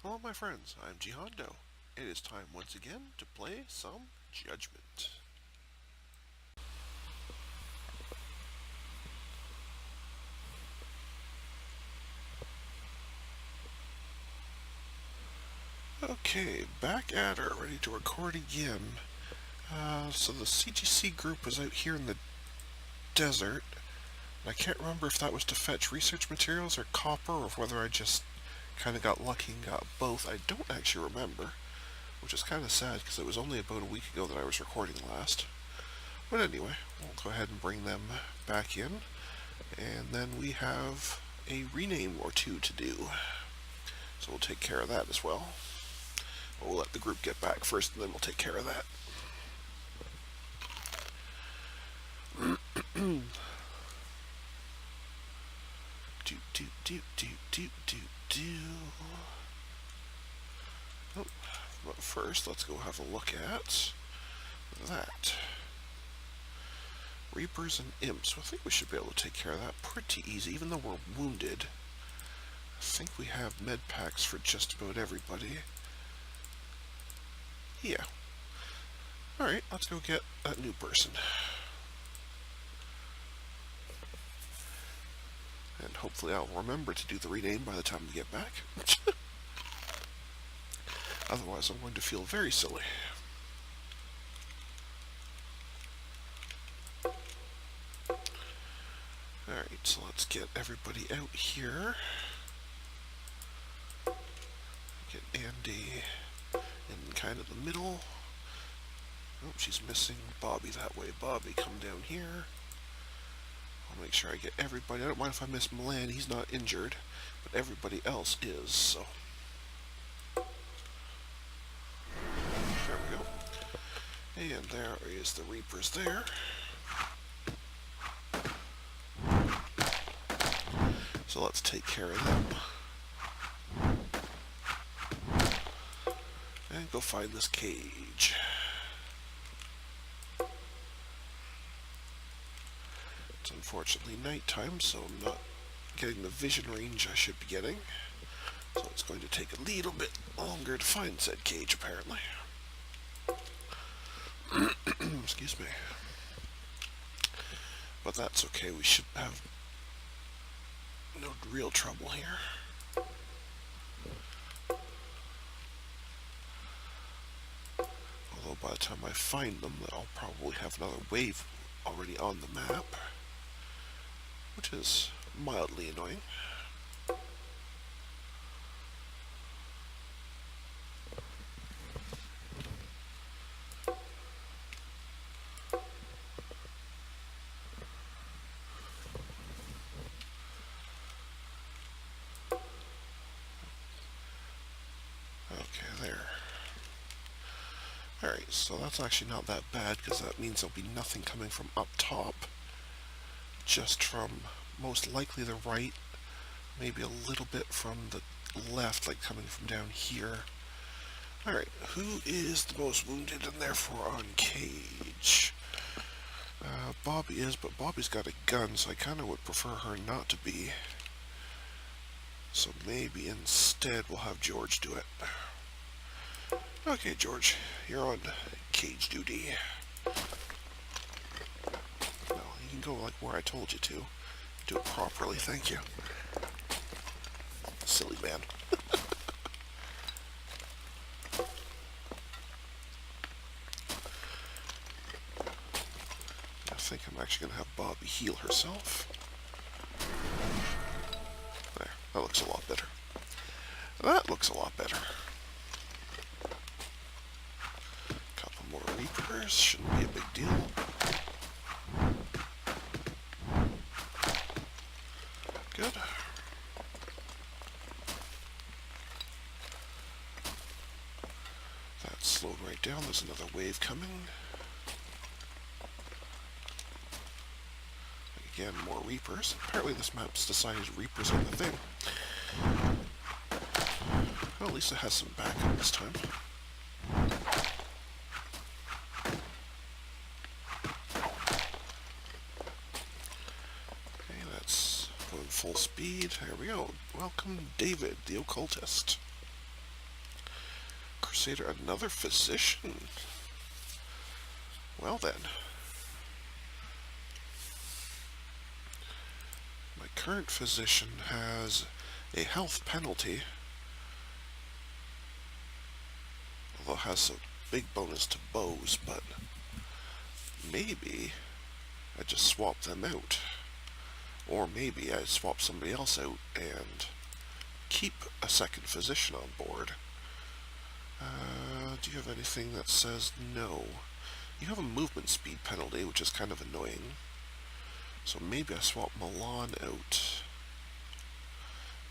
Hello my friends, I'm GHondo. It is time once again to play some Judgment. Okay, back at her, ready to record again. So the CGC group was out here in the desert. I can't remember if that was to fetch research materials or copper, or whether I just kind of got lucky and got both. I don't actually remember, which is kind of sad because it was only about a week ago that I was recording last. But anyway, we'll go ahead and bring them back in, and then we have a rename or two to do. So we'll take care of that as well. We'll let the group get back first, and then we'll take care of that. Oh, but first, let's go have a look at that. Reapers and Imps. I think we should be able to take care of that pretty easy, even though we're wounded. I think we have med packs for just about everybody. Yeah. Alright, let's go get that new person. And hopefully I'll remember to do the rename by the time we get back. Otherwise I'm going to feel very silly. Alright, so let's get everybody out here. Get Andy in kind of the middle. Oh, she's missing Bobby that way. Bobby, come down here. I'll make sure I get everybody. I don't mind if I miss Milan, he's not injured, but everybody else is, so. There we go. And there is the Reapers there. So let's take care of them. And go find this cage. It's unfortunately nighttime, so I'm not getting the vision range I should be getting. So it's going to take a little bit longer to find said cage, apparently. Excuse me. But that's okay, we should have no real trouble here. Although by the time I find them, I'll probably have another wave already on the map, which is mildly annoying. Okay, there. Alright, so that's actually not that bad, because that means there'll be nothing coming from up top. Just from, most likely, the right, maybe a little bit from the left, like coming from down here. Alright, who is the most wounded and therefore on cage? Bobby is, but Bobby's got a gun, so I kind of would prefer her not to be. So maybe instead we'll have George do it. Okay, George, you're on cage duty. No, you can go like where I told you to. Do it properly, thank you. Silly man. I think I'm actually going to have Bobby heal herself. There, that looks a lot better. That looks a lot better. Couple more Reapers, shouldn't be a big deal. Good. That's slowed right down, there's another wave coming. Again, more Reapers. Apparently this map's decided Reapers are the thing. Well, at least it has some backup this time. Okay, that's going full speed. There we go. Welcome, David, the occultist. Crusader, another physician. Well then. My current physician has a health penalty, although it has a big bonus to bows, but maybe I just swap them out. Or maybe I swap somebody else out and keep a second physician on board. Do you have anything that says no? You have a movement speed penalty, which is kind of annoying. So maybe I swap Milan out.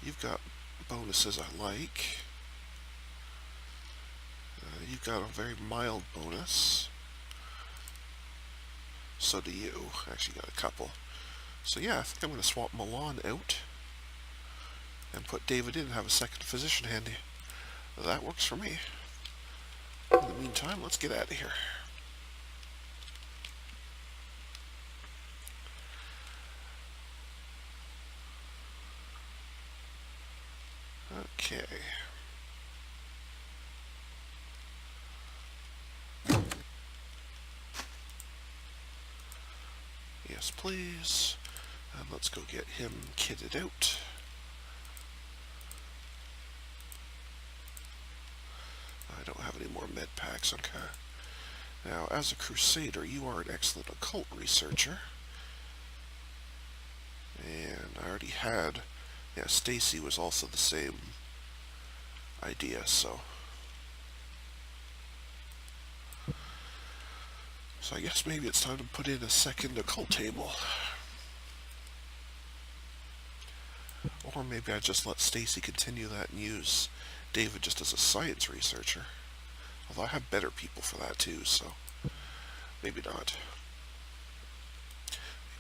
You've got bonuses I like. You've got a very mild bonus. So do you. Actually got a couple. So yeah, I think I'm going to swap Milan out and put David in and have a second physician handy. That works for me. In the meantime, let's get out of here. Okay. Yes, please. And let's go get him kitted out. I don't have any more med packs, okay. Now, as a Crusader, you are an excellent occult researcher. And I already had... Yeah, Stacy was also the same idea, so... So I guess maybe it's time to put in a second occult table. Or maybe I just let Stacy continue that and use David just as a science researcher. Although I have better people for that too, so maybe not.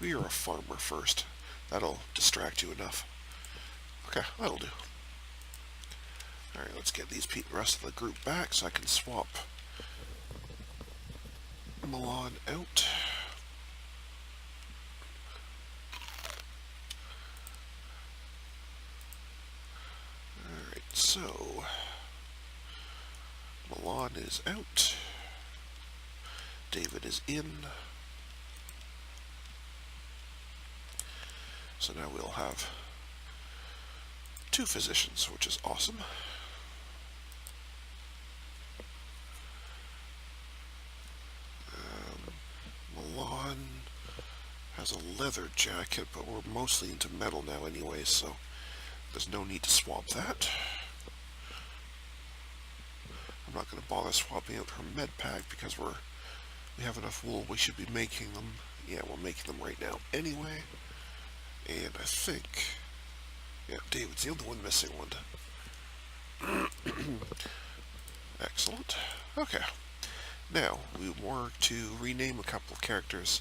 Maybe you're a farmer first. That'll distract you enough. Okay, that'll do. Alright, let's get these rest of the group back so I can swap Milan out. Alright, so Milan is out. David is in. So now we'll have 2 physicians, which is awesome. Milan has a leather jacket, but we're mostly into metal now anyway, so there's no need to swap that. I'm not going to bother swapping out her med pack because we have enough wool. We should be making them. Yeah, we're making them right now anyway. And I think, yeah, David's the only one missing one. Excellent. Okay. Now, we work to rename a couple of characters.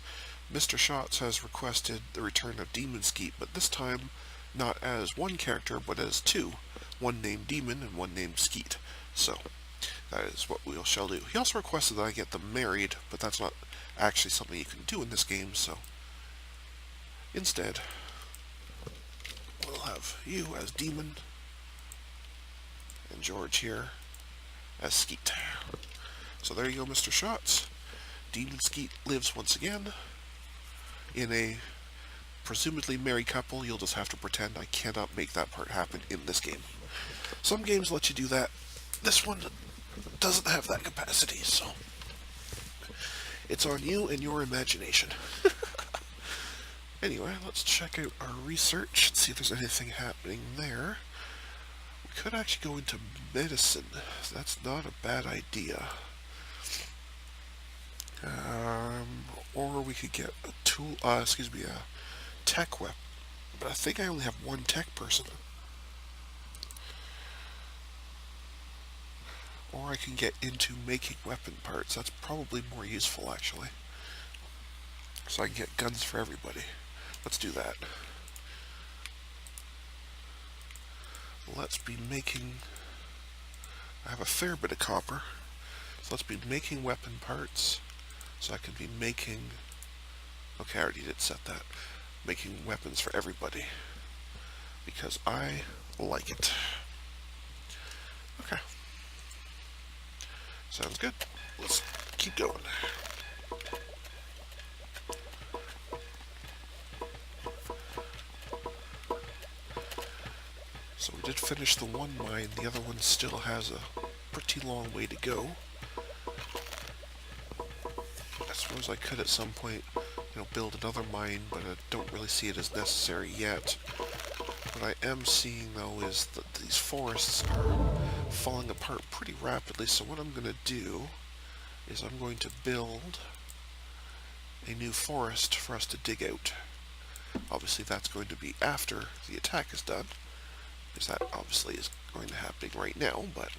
Mr. Shots has requested the return of DemonSkeet, but this time not as one character, but as 2. One named Demon and one named Skeet. So, that is what we shall do. He also requested that I get them married, but that's not actually something you can do in this game, so instead, we'll have you as Demon, and George here as Skeet. So there you go, Mr. Shots. DemonSkeet lives once again in a presumably married couple. You'll just have to pretend. I cannot make that part happen in this game. Some games let you do that. This one doesn't have that capacity, so it's on you and your imagination. Anyway, let's check out our research and see if there's anything happening there. We could actually go into medicine. That's not a bad idea. Or we could get a tool, a tech weapon. But I think I only have one tech person. Or I can get into making weapon parts. That's probably more useful, actually. So I can get guns for everybody. Let's do that. Let's be making... I have a fair bit of copper. So let's be making weapon parts. So I can be making... Okay, I already did set that. Making weapons for everybody. Because I like it. Okay. Sounds good. Let's keep going. So we did finish the one mine. The other one still has a pretty long way to go. I suppose I could at some point, build another mine, but I don't really see it as necessary yet. What I am seeing, though, is that these forests are falling apart pretty rapidly, so what I'm going to do is I'm going to build a new forest for us to dig out. Obviously, that's going to be after the attack is done, because that obviously is going to happen right now, but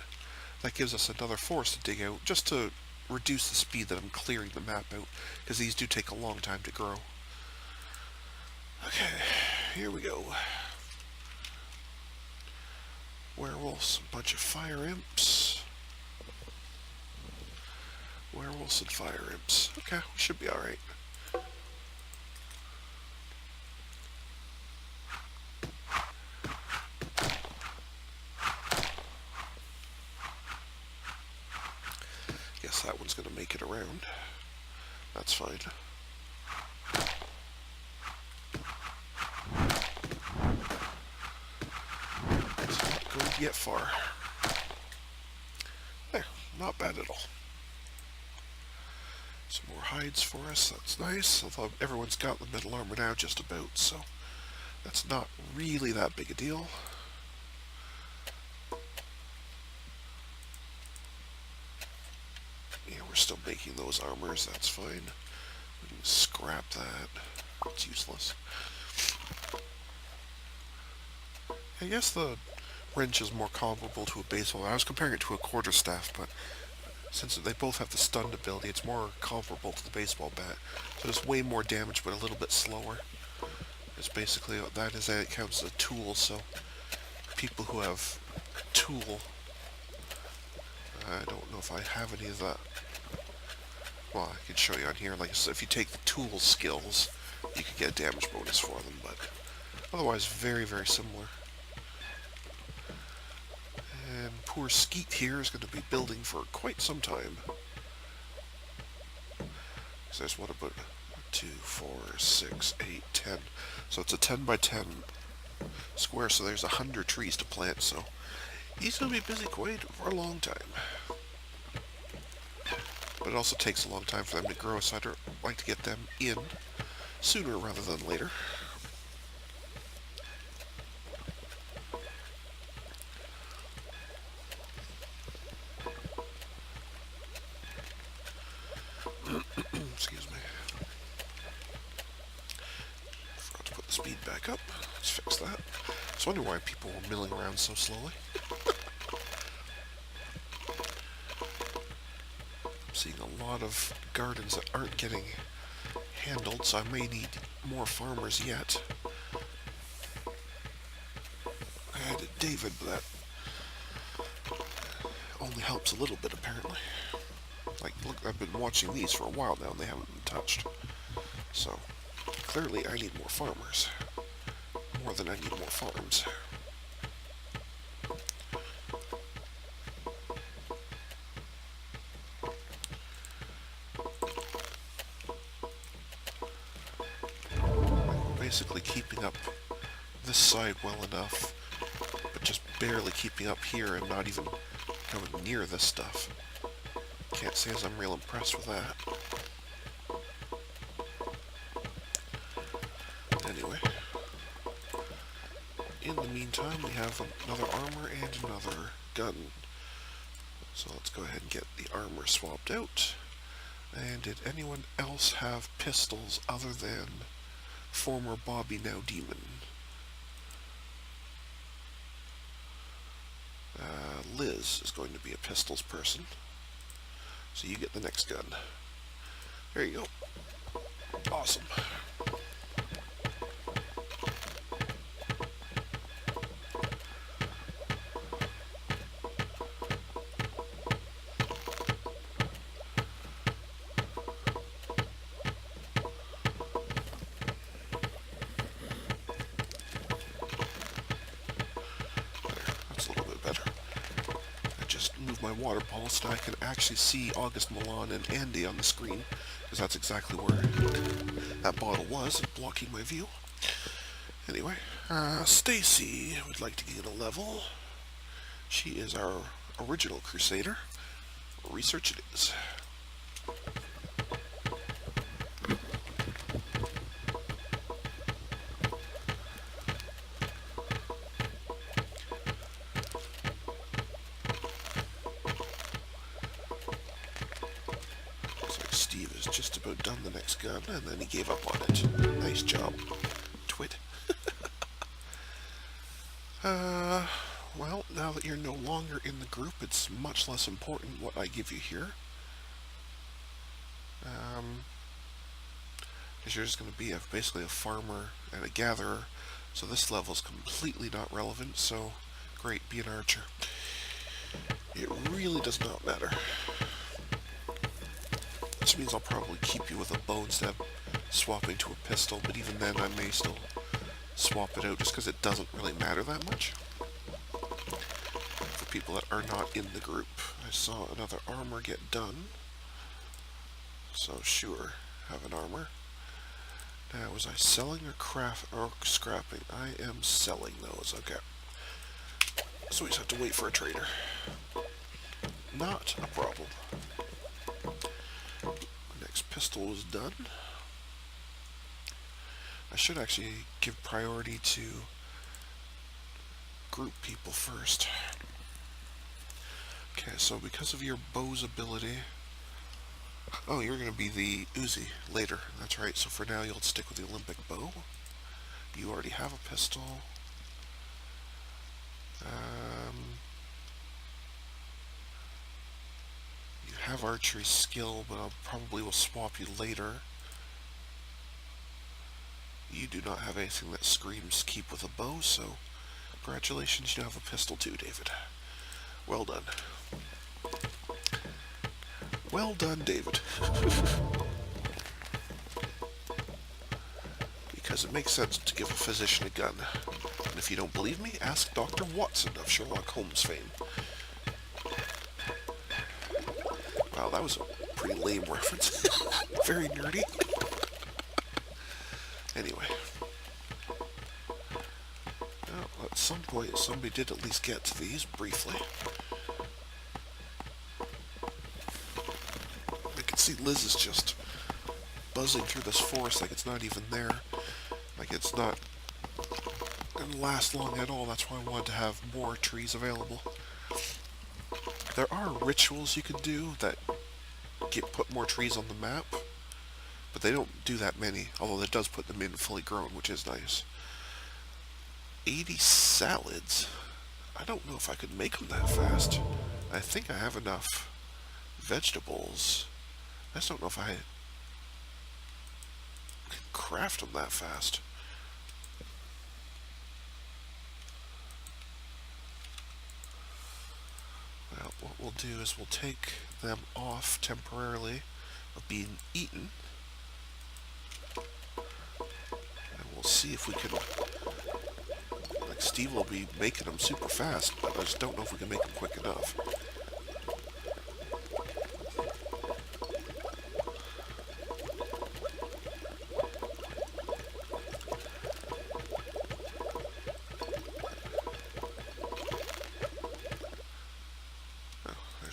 that gives us another forest to dig out, just to reduce the speed that I'm clearing the map out, because these do take a long time to grow. Okay, here we go. Werewolves, a bunch of fire imps. Werewolves and fire imps. Okay, we should be alright. Guess that one's going to make it around. That's fine. It's not going to get far. There, not bad at all. Some more hides for us, that's nice. Although everyone's got the metal armor now just about, so that's not really that big a deal. Yeah, we're still making those armors, that's fine. We can scrap that. It's useless. I guess the wrench is more comparable to a baseball. I was comparing it to a quarterstaff, but since they both have the stunned ability, it's more comparable to the baseball bat. So it's way more damage, but a little bit slower. It's basically that is it counts as a tool. So people who have tool, I don't know if I have any of that. Well, I can show you on here. Like I said, if you take the tool skills, you can get a damage bonus for them. But otherwise, very, very similar. And poor Skeet here is going to be building for quite some time. So there's what about 2, 4, 6, 8, 10. So it's a 10 by 10 square, so there's 100 trees to plant, so he's going to be busy quite for a long time. But it also takes a long time for them to grow, so I'd like to get them in sooner rather than later. Excuse me. Forgot to put the speed back up. Let's fix that. I was wondering why people were milling around so slowly. I'm seeing a lot of gardens that aren't getting handled, so I may need more farmers yet. I added David, but that only helps a little bit apparently. Like, look, I've been watching these for a while now and they haven't been touched. So, clearly I need more farmers. More than I need more farms. I'm basically keeping up this side well enough, but just barely keeping up here and not even going near this stuff. Can't say as I'm real impressed with that. Anyway, in the meantime, we have another armor and another gun. So let's go ahead and get the armor swapped out. And did anyone else have pistols other than former Bobby, now Demon? Liz is going to be a pistols person. So you get the next gun. There you go. Awesome. just move my water bottle so I can actually see August Milan and Andy on the screen, because that's exactly where that bottle was, blocking my view. Anyway, Stacy would like to gain a level. She is our original Crusader. Research it is. Looks like Steve is just about done the next gun, and then he gave up on it. Nice job, Twit. Well, now that you're no longer in the group, it's much less important what I give you here. Because you're just going to be basically a farmer and a gatherer, so this level is completely not relevant, so great, be an archer. It really does not matter. Which means I'll probably keep you with a bow instead of swapping to a pistol, but even then I may still swap it out just because it doesn't really matter that much. For people that are not in the group. I saw another armor get done. So sure, have an armor. Now, was I selling or scrapping? I am selling those, okay. So we just have to wait for a trader. Not a problem. Next pistol is done. I should actually give priority to group people first. Okay, so because of your bow's ability... Oh, you're going to be the Uzi later. That's right, so for now you'll stick with the Olympic bow. You already have a pistol. You have archery skill, but I probably will swap you later. You do not have anything that screams keep with a bow, so congratulations, you have a pistol too, David. Well done. Well done, David. Because it makes sense to give a physician a gun. And if you don't believe me, ask Dr. Watson of Sherlock Holmes fame. Wow, that was a pretty lame reference. Very nerdy. Anyway. Well, at some point, somebody did at least get to these briefly. I can see Liz is just buzzing through this forest like it's not even there. Like it's not going to last long at all. That's why I wanted to have more trees available. There are rituals you can do that put more trees on the map, but they don't do that many, although it does put them in fully grown, which is nice. 80 salads? I don't know if I could make them that fast. I think I have enough vegetables. I just don't know if I can craft them that fast. Well, what we'll do is we'll take them off temporarily of being eaten. And we'll see if we can... Like, Steve will be making them super fast, but I just don't know if we can make them quick enough.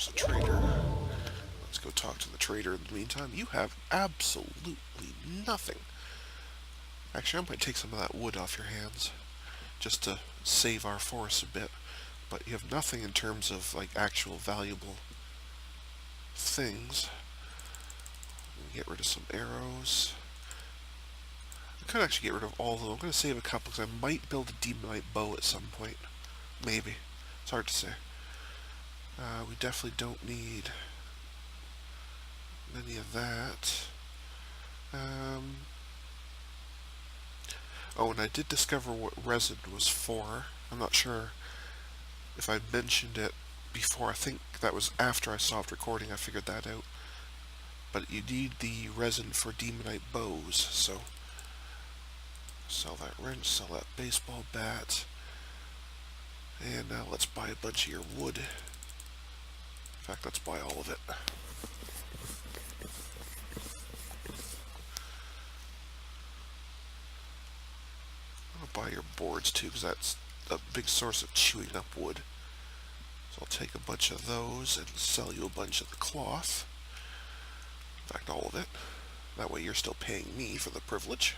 A trader. Let's go talk to the trader in the meantime. You have absolutely nothing. Actually, I might take some of that wood off your hands just to save our forest a bit. But you have nothing in terms of like actual valuable things. Get rid of some arrows. I could actually get rid of all of them. I'm going to save a couple because I might build a demonite bow at some point. Maybe. It's hard to say. We definitely don't need any of that. Oh, and I did discover what resin was for. I'm not sure if I mentioned it before. I think that was after I stopped recording. I figured that out. But you need the resin for demonite bows, so sell that wrench, sell that baseball bat. And now let's buy a bunch of your wood. fact, let's buy all of it. I'll buy your boards too, because that's a big source of chewing up wood. So I'll take a bunch of those and sell you a bunch of the cloth. In fact, all of it. That way you're still paying me for the privilege.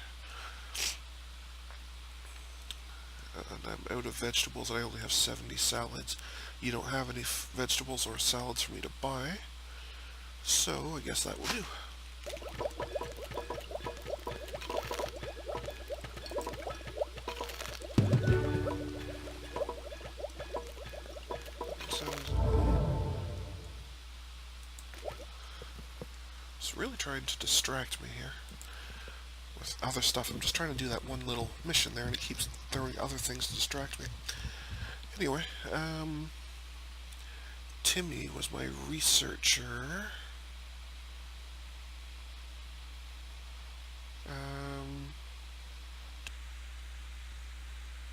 And I'm out of vegetables, and I only have 70 salads. You don't have any vegetables or salads for me to buy, so I guess that will do. It's really trying to distract me here with other stuff. I'm just trying to do that one little mission there, and it keeps throwing other things to distract me. Anyway, Timmy was my researcher.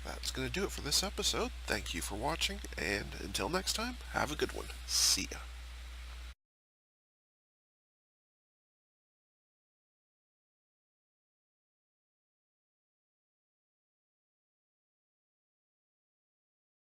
That's going to do it for this episode. Thank you for watching, and until next time, have a good one. See ya.